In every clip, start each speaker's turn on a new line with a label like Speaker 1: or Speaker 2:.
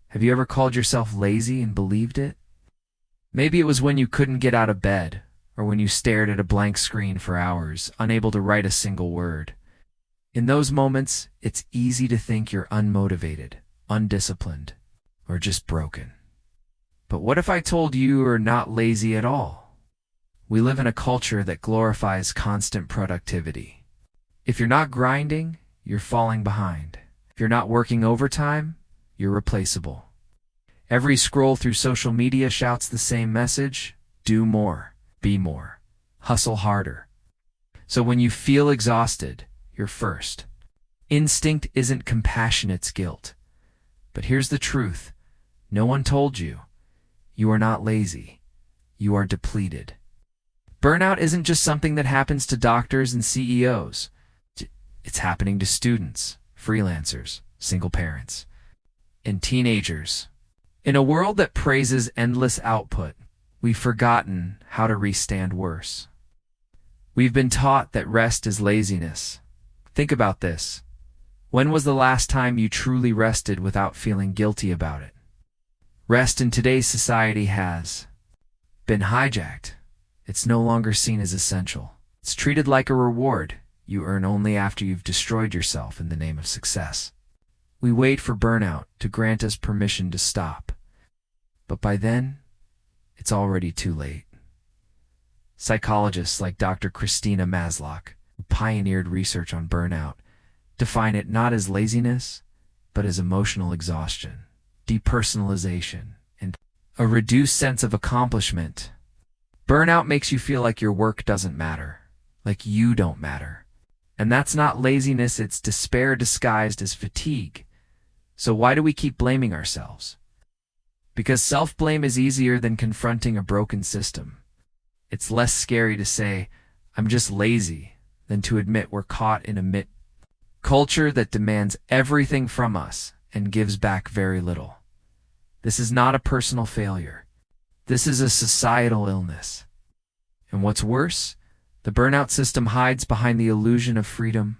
Speaker 1: Have you ever called yourself lazy and believed it? Maybe it was when you couldn't get out of bed, or when you stared at a blank screen for hours, unable to write a single word. In those moments, it's easy to think you're unmotivated, undisciplined, or just broken. But what if I told you you're not lazy at all? We live in a culture that glorifies constant productivity. If you're not grinding, you're falling behind. If you're not working overtime, you're replaceable. Every scroll through social media shouts the same message: do more, be more, hustle harder. So when you feel exhausted, you're first. Instinct isn't compassion, it's guilt. But here's the truth. No one told you. You are not lazy. You are depleted. Burnout isn't just something that happens to doctors and CEOs. It's happening to students, freelancers, single parents, and teenagers. In a world that praises endless output, we've forgotten how to restand worse. We've been taught that rest is laziness. Think about this. When was the last time you truly rested without feeling guilty about it? Rest in today's society has been hijacked. It's no longer seen as essential. It's treated like a reward you earn only after you've destroyed yourself in the name of success. We wait for burnout to grant us permission to stop. But by then, it's already too late. Psychologists like Dr. Christina Masloch, who pioneered research on burnout, define it not as laziness, but as emotional exhaustion, depersonalization, and a reduced sense of accomplishment. Burnout makes you feel like your work doesn't matter, like you don't matter. And that's not laziness, it's despair disguised as fatigue. So why do we keep blaming ourselves? Because self-blame is easier than confronting a broken system. It's less scary to say, I'm just lazy, than to admit we're caught in a culture that demands everything from us and gives back very little. This is not a personal failure. This is a societal illness. And what's worse, the burnout system hides behind the illusion of freedom.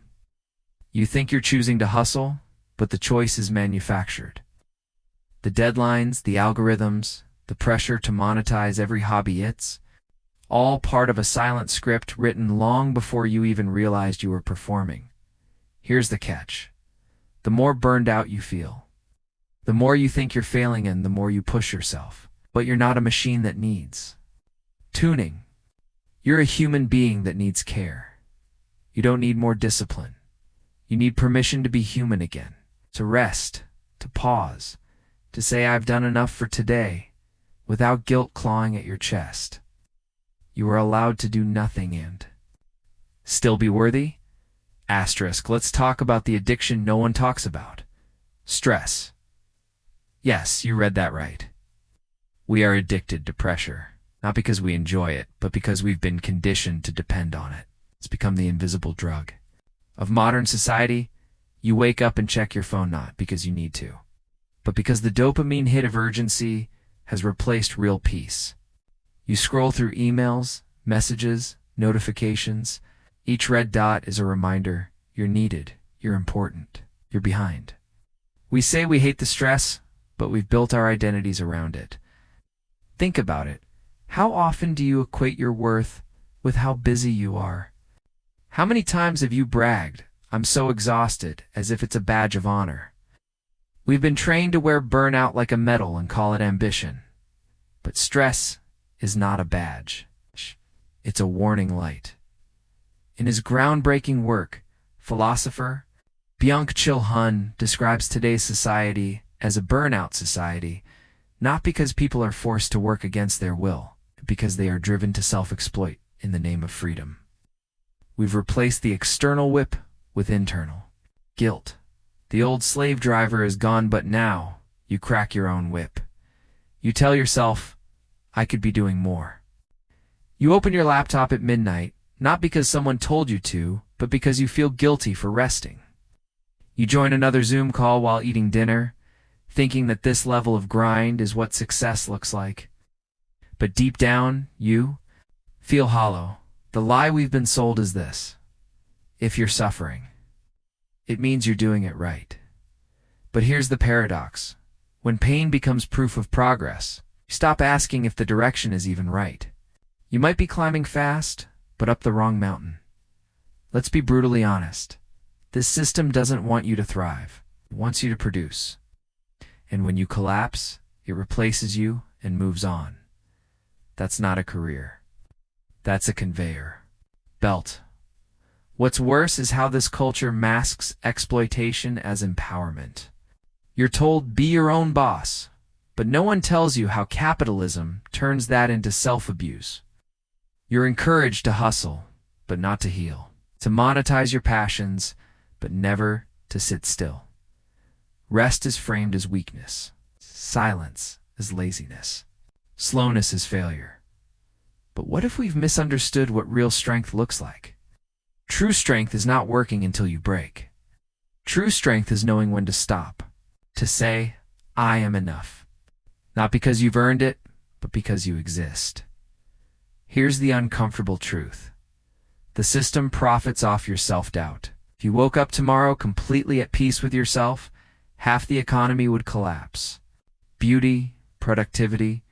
Speaker 1: You think you're choosing to hustle, but the choice is manufactured. The deadlines, the algorithms, the pressure to monetize every hobby, it's all part of a silent script written long before you even realized you were performing. Here's the catch. The more burned out you feel, the more you think you're failing and the more you push yourself. But you're not a machine that needs tuning. You're a human being that needs care. You don't need more discipline. You need permission to be human again, to rest, to pause, to say I've done enough for today, without guilt clawing at your chest. You are allowed to do nothing and still be worthy? Asterisk. Let's talk about the addiction no one talks about. Stress. Yes, you read that right. We are addicted to pressure, not because we enjoy it, but because we've been conditioned to depend on it. It's become the invisible drug of modern society. You wake up and check your phone not because you need to, but because the dopamine hit of urgency has replaced real peace. You scroll through emails, messages, notifications. Each red dot is a reminder you're needed, you're important, you're behind. We say we hate the stress, but we've built our identities around it. Think about it. How often do you equate your worth with how busy you are? How many times have you bragged, I'm so exhausted, as if it's a badge of honor? We've been trained to wear burnout like a medal and call it ambition. But stress is not a badge. It's a warning light. In his groundbreaking work, philosopher Byung-Chul Han describes today's society as a burnout society, not because people are forced to work against their will, but because they are driven to self-exploit in the name of freedom. We've replaced the external whip with internal guilt. The old slave driver is gone, but now you crack your own whip. You tell yourself, I could be doing more. You open your laptop at midnight, not because someone told you to, but because you feel guilty for resting. You join another Zoom call while eating dinner, thinking that this level of grind is what success looks like. But deep down, you feel hollow. The lie we've been sold is this: if you're suffering, it means you're doing it right. But here's the paradox. When pain becomes proof of progress, you stop asking if the direction is even right. You might be climbing fast, but up the wrong mountain. Let's be brutally honest. This system doesn't want you to thrive. It wants you to produce. And when you collapse, it replaces you and moves on. That's not a career. That's a conveyor belt. What's worse is how this culture masks exploitation as empowerment. You're told, be your own boss, but no one tells you how capitalism turns that into self-abuse. You're encouraged to hustle, but not to heal, to monetize your passions, but never to sit still. Rest is framed as weakness, silence as laziness, slowness as failure. But what if we've misunderstood what real strength looks like? True strength is not working until you break. True strength is knowing when to stop, to say, I am enough. Not because you've earned it, but because you exist. Here's the uncomfortable truth. The system profits off your self-doubt. If you woke up tomorrow completely at peace with yourself, half the economy would collapse. Beauty, productivity,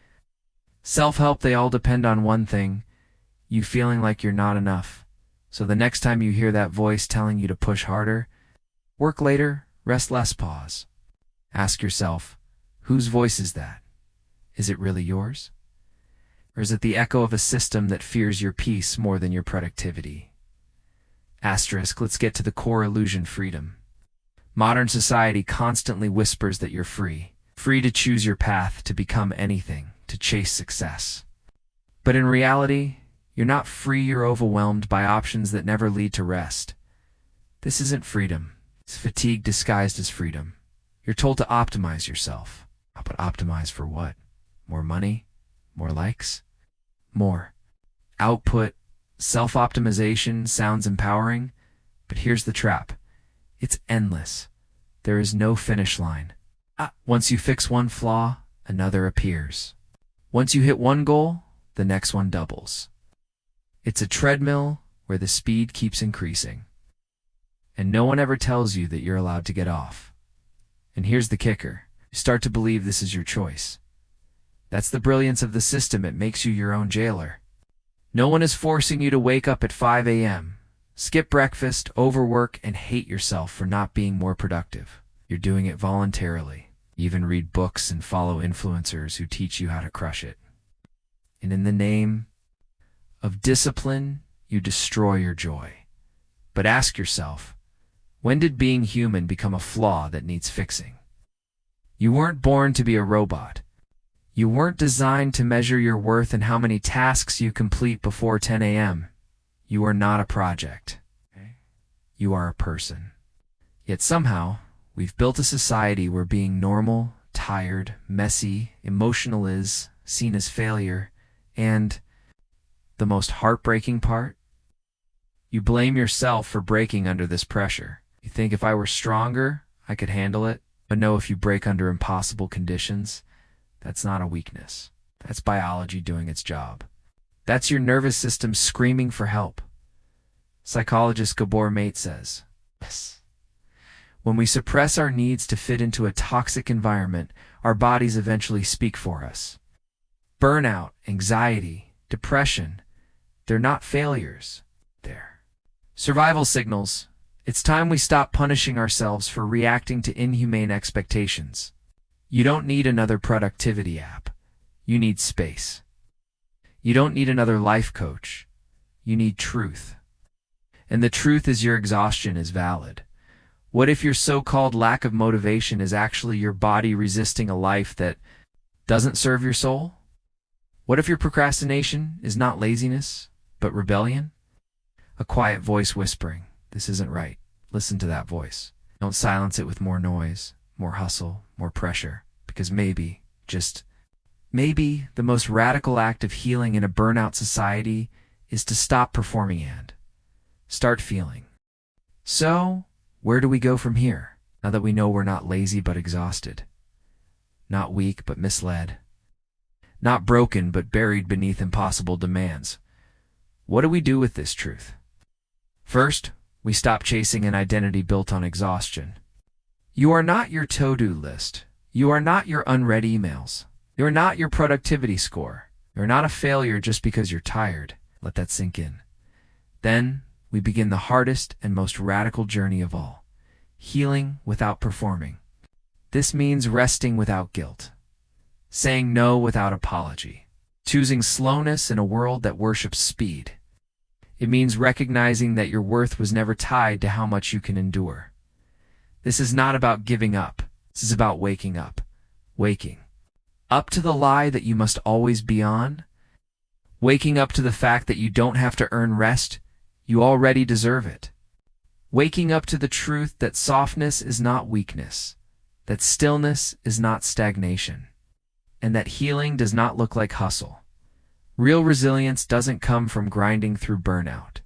Speaker 1: self-help, they all depend on one thing, you feeling like you're not enough. So the next time you hear that voice telling you to push harder, work later, rest less, pause. Ask yourself, whose voice is that? Is it really yours? Or is it the echo of a system that fears your peace more than your productivity? Asterisk, let's get to the core illusion: freedom. Modern society constantly whispers that you're free to choose your path, to become anything, to chase success. But in reality, you're not free, you're overwhelmed by options that never lead to rest. This isn't freedom. It's fatigue disguised as freedom. You're told to optimize yourself. But optimize for what? More money? More likes? More output? Self-optimization sounds empowering, but here's the trap. It's endless. There is no finish line. Once you fix one flaw, another appears. Once you hit one goal, the next one doubles. It's a treadmill where the speed keeps increasing. And no one ever tells you that you're allowed to get off. And here's the kicker. You start to believe this is your choice. That's the brilliance of the system. It makes you your own jailer. No one is forcing you to wake up at 5 a.m., skip breakfast, overwork, and hate yourself for not being more productive. You're doing it voluntarily. You even read books and follow influencers who teach you how to crush it. And in the name of discipline, you destroy your joy. But ask yourself, when did being human become a flaw that needs fixing? You weren't born to be a robot. You weren't designed to measure your worth in how many tasks you complete before 10 a.m. You are not a project. You are a person. Yet somehow, we've built a society where being normal, tired, messy, emotional is seen as failure, and the most heartbreaking part? You blame yourself for breaking under this pressure. You think, if I were stronger, I could handle it. But no, if you break under impossible conditions, that's not a weakness. That's biology doing its job. That's your nervous system screaming for help. Psychologist Gabor Maté says, yes. When we suppress our needs to fit into a toxic environment, our bodies eventually speak for us. Burnout, anxiety, depression, they're not failures. They're survival signals. It's time we stop punishing ourselves for reacting to inhumane expectations. You don't need another productivity app. You need space. You don't need another life coach. You need truth. And the truth is, your exhaustion is valid. What if your so-called lack of motivation is actually your body resisting a life that doesn't serve your soul? What if your procrastination is not laziness, but rebellion? A quiet voice whispering, this isn't right. Listen to that voice. Don't silence it with more noise, more hustle, more pressure, because maybe, just maybe, the most radical act of healing in a burnout society is to stop performing and start feeling. So, where do we go from here, now that we know we're not lazy but exhausted? Not weak but misled? Not broken but buried beneath impossible demands? What do we do with this truth? First, we stop chasing an identity built on exhaustion. You are not your to-do list. You are not your unread emails. You are not your productivity score. You are not a failure just because you're tired. Let that sink in. Then we begin the hardest and most radical journey of all. Healing without performing. This means resting without guilt. Saying no without apology. Choosing slowness in a world that worships speed. It means recognizing that your worth was never tied to how much you can endure. This is not about giving up. This is about waking up. Waking up to the lie that you must always be on. Waking up to the fact that you don't have to earn rest. You already deserve it. Waking up to the truth that softness is not weakness, that stillness is not stagnation, and that healing does not look like hustle. Real resilience doesn't come from grinding through burnout.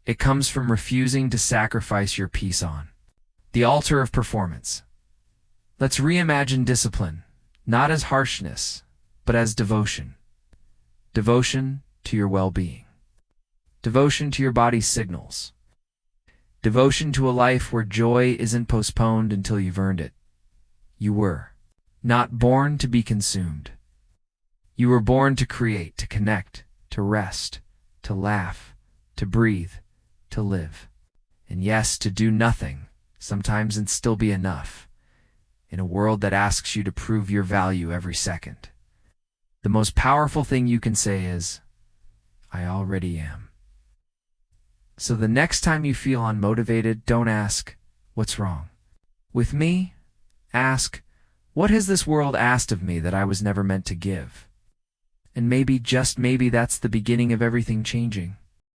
Speaker 1: It comes from refusing to sacrifice your peace on the altar of performance. Let's reimagine discipline, not as harshness, but as devotion. Devotion to your well-being. Devotion to your body's signals. Devotion to a life where joy isn't postponed until you've earned it. You were not born to be consumed. You were born to create, to connect, to rest, to laugh, to breathe, to live. And yes, to do nothing, sometimes, and still be enough, in a world that asks you to prove your value every second. The most powerful thing you can say is, I already am. So the next time you feel unmotivated, don't ask, what's wrong with me? Ask, what has this world asked of me that I was never meant to give? And maybe, just maybe, that's the beginning of everything changing.